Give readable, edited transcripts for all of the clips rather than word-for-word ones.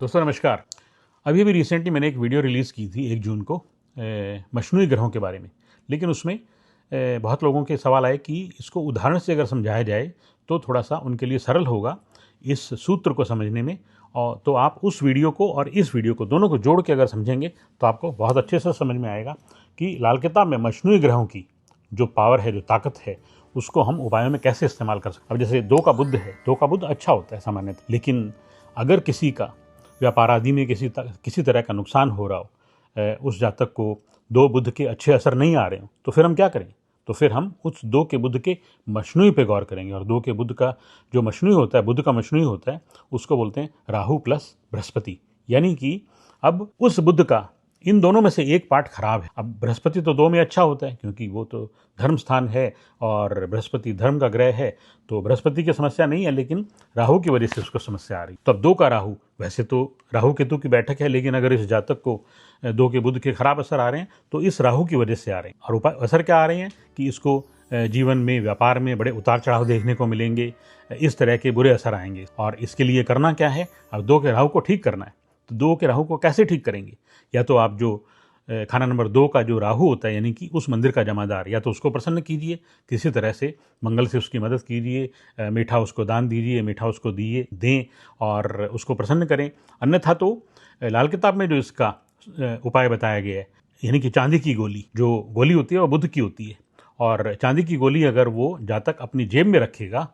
दोस्तों नमस्कार। अभी अभी रिसेंटली मैंने एक वीडियो रिलीज़ की थी 1 जून को मशनूई ग्रहों के बारे में। लेकिन उसमें बहुत लोगों के सवाल आए कि इसको उदाहरण से अगर समझाया जाए तो थोड़ा-सा उनके लिए सरल होगा इस सूत्र को समझने में। और तो आप उस वीडियो को और इस वीडियो को दोनों को जोड़ के अगर समझेंगे तो आपको बहुत अच्छे से समझ में आएगा कि लाल किताब में मशनूई ग्रहों की जो पावर है, जो ताकत है, उसको हम उपायों में कैसे इस्तेमाल कर सकते हैं। अब जैसे 2 का बुध है, 2 का बुध अच्छा होता है सामान्यतः, लेकिन अगर किसी का व्यापार आदि में किसी तरह का नुकसान हो रहा हो, उस जातक को 2 बुध के अच्छे असर नहीं आ रहे हो, तो फिर हम क्या करें? तो फिर हम उस 2 के बुध के मशनूई पे गौर करेंगे। और 2 के बुध का जो मशनूई होता है, बुध का मशनूई होता है, उसको बोलते हैं राहु प्लस बृहस्पति। यानी कि अब उस बुध का इन दोनों में से एक पार्ट खराब है। अब बृहस्पति तो 2 में अच्छा होता है क्योंकि वो तो धर्म स्थान है और बृहस्पति धर्म का ग्रह है, तो बृहस्पति की समस्या नहीं है, लेकिन राहु की वजह से उसको समस्या आ रही। तो अब 2 का राहु, वैसे तो राहु केतु की बैठक है, लेकिन अगर इस जातक को 2 के बुध के खराब असर आ रहे हैं तो इस राहु की वजह से आ रहे हैं। और उपाय असर क्या आ रहे हैं कि इसको जीवन में, व्यापार में बड़े उतार चढ़ाव देखने को मिलेंगे, इस तरह के बुरे असर आएंगे। और इसके लिए करना क्या है? अब 2 के राहु को ठीक करना है। तो 2 के राहु को कैसे ठीक करेंगे? या तो आप जो खाना नंबर 2 का जो राहु होता है, यानी कि उस मंदिर का जमादार, या तो उसको प्रसन्न कीजिए, किसी तरह से मंगल से उसकी मदद कीजिए, मीठा उसको दान दीजिए, मीठा उसको दें और उसको प्रसन्न करें। अन्यथा तो लाल किताब में जो इसका उपाय बताया गया है, यानी कि चांदी की गोली, जो गोली होती है वो बुध की होती है, और चांदी की गोली अगर वो जातक अपनी जेब में रखेगा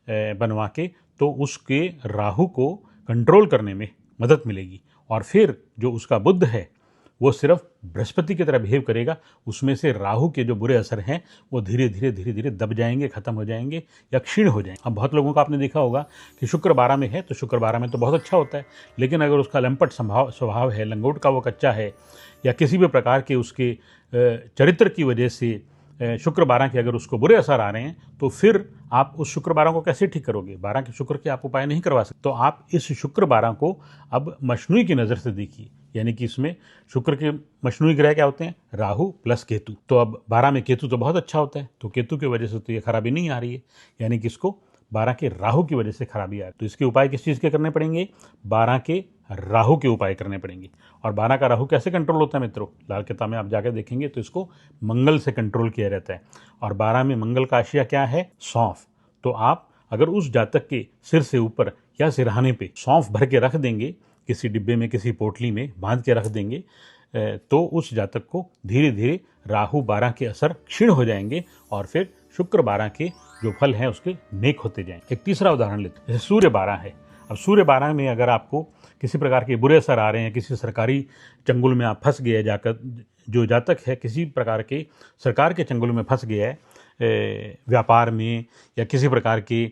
बनवा के, तो उसके राहु को कंट्रोल करने में मदद मिलेगी। और फिर जो उसका बुध है वो सिर्फ बृहस्पति की तरह बिहेव करेगा, उसमें से राहु के जो बुरे असर हैं वो धीरे धीरे दब जाएंगे, खत्म हो जाएंगे या क्षीण हो जाएंगे। अब बहुत लोगों का आपने देखा होगा कि शुक्र 12 में है तो शुक्र 12 में तो बहुत अच्छा होता है, लेकिन अगर उसका लंपट स्वभाव है, लंगोट का वो कच्चा है, या किसी भी प्रकार के उसके चरित्र की वजह से शुक्र 12 के अगर उसको बुरे असर आ रहे हैं, तो फिर आप उस शुक्र 12 को कैसे ठीक करोगे? 12 के शुक्र के आप उपाय नहीं करवा सकते। तो आप इस शुक्र 12 को अब मशनूई की नज़र से देखिए, यानी कि इसमें शुक्र के मशनूई ग्रह क्या होते हैं? राहु प्लस केतु। तो अब 12 में केतु तो बहुत अच्छा होता है, तो केतु की वजह से तो ये खराबी नहीं आ रही है, यानी कि इसको 12 के राहु की वजह से खराबी आ रही है। तो इसके उपाय किस चीज़ के करने पड़ेंगे? 12 के राहु के उपाय करने पड़ेंगे। और 12 का राहु कैसे कंट्रोल होता है मित्रों? लाल किताब में आप जाकर देखेंगे तो इसको मंगल से कंट्रोल किया रहता है। और 12 में मंगल का आशिया क्या है? सौंफ। तो आप अगर उस जातक के सिर से ऊपर या सिरहाने पे सौंफ भर के रख देंगे, किसी डिब्बे में, किसी पोटली में बांध के रख देंगे, तो उस जातक को धीरे धीरे राहु 12 के असर क्षीण हो जाएंगे और फिर शुक्र 12 के जो फल हैं उसके नेक होते जाएंगे। एक तीसरा उदाहरण लेते हैं, जैसे सूर्य 12 है। अब सूर्य 12 में अगर आपको किसी प्रकार के बुरे असर आ रहे हैं, किसी सरकारी चंगुल में आप फंस गए जाकर, जो जातक है किसी प्रकार के सरकार के चंगुल में फंस गया है, व्यापार में या किसी प्रकार के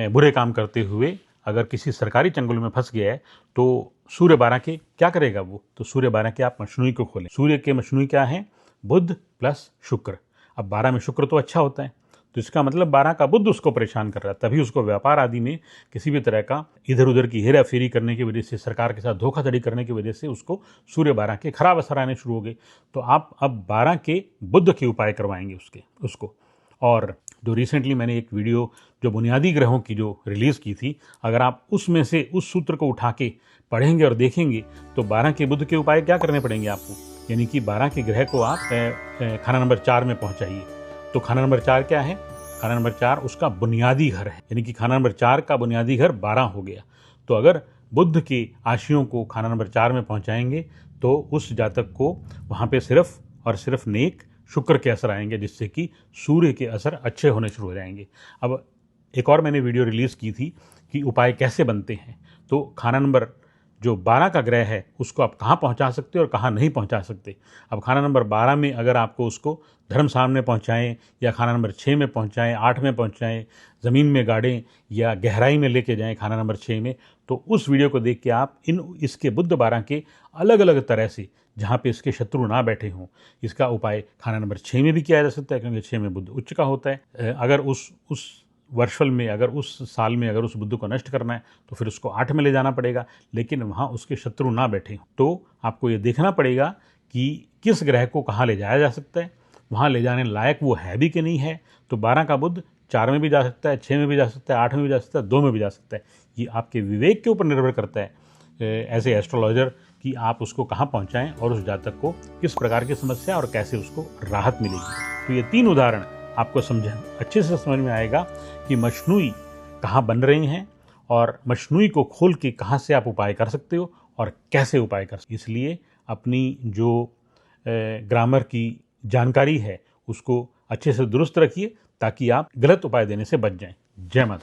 बुरे काम करते हुए अगर किसी सरकारी चंगुल में फंस गया है, तो सूर्य 12 के क्या करेगा वो? तो सूर्य 12 के आप मशनूई को खोलें। सूर्य के मशनूई क्या है? बुध प्लस शुक्र। अब 12 में शुक्र तो अच्छा होता है, तो इसका मतलब 12 का बुध उसको परेशान कर रहा है, तभी उसको व्यापार आदि में किसी भी तरह का इधर उधर की हेरा फेरी करने की वजह से, सरकार के साथ धोखाधड़ी करने की वजह से उसको सूर्य 12 के खराब असर आने शुरू हो गए। तो आप अब 12 के बुध के उपाय करवाएंगे उसको। और जो रिसेंटली मैंने एक वीडियो जो बुनियादी ग्रहों की जो रिलीज़ की थी, अगर आप उसमें से उस सूत्र को उठा के पढ़ेंगे और देखेंगे तो 12 के बुध के उपाय क्या करने पड़ेंगे आपको? यानी कि 12 के ग्रह को आप खाना नंबर 4 में पहुंचाइए। तो खाना नंबर 4 क्या है? खाना नंबर 4 उसका बुनियादी घर है, यानी कि खाना नंबर 4 का बुनियादी घर 12 हो गया। तो अगर बुध के आशियों को खाना नंबर 4 में पहुंचाएंगे तो उस जातक को वहाँ पे सिर्फ और सिर्फ नेक शुक्र के असर आएंगे, जिससे कि सूर्य के असर अच्छे होने शुरू हो जाएंगे। अब एक और मैंने वीडियो रिलीज़ की थी कि उपाय कैसे बनते हैं। तो खाना नंबर जो 12 का ग्रह है उसको आप कहाँ पहुँचा सकते हो और कहाँ नहीं पहुँचा सकते। अब खाना नंबर 12 में अगर आपको उसको धर्म सामने पहुँचाएँ या खाना नंबर 6 में पहुँचाएँ, 8 में पहुँचाएँ, ज़मीन में गाड़ें या गहराई में लेके जाएँ खाना नंबर 6 में, तो उस वीडियो को देख के आप इसके बुध 12 के अलग अलग तरह से, जहाँ पे इसके शत्रु ना बैठे हों, इसका उपाय खाना नंबर 6 में भी किया जा सकता है, क्योंकि 6 में बुध उच्च का होता है। अगर उस वर्षफल में, अगर उस साल में अगर उस बुध को नष्ट करना है तो फिर उसको 8 में ले जाना पड़ेगा, लेकिन वहाँ उसके शत्रु ना बैठे हों। तो आपको ये देखना पड़ेगा कि किस ग्रह को कहाँ ले जाया जा सकता है, वहाँ ले जाने लायक वो है भी कि नहीं है। तो 12 का बुध 4 में भी जा सकता है, 6 में भी जा सकता है, 8 में भी जा सकता है, 2 में भी जा सकता है। ये आपके विवेक के ऊपर निर्भर करता है एज ए एस्ट्रोलॉजर कि आप उसको कहाँ पहुँचाएँ और उस जातक को किस प्रकार की समस्या और कैसे उसको राहत मिलेगी। तो ये 3 उदाहरण आपको अच्छे से समझ में आएगा कि मशनूई कहाँ बन रही हैं और मशनूई को खोल के कहाँ से आप उपाय कर सकते हो और कैसे उपाय कर सकते हो। इसलिए अपनी जो ग्रामर की जानकारी है उसको अच्छे से दुरुस्त रखिए ताकि आप गलत उपाय देने से बच जाएं। जय माता।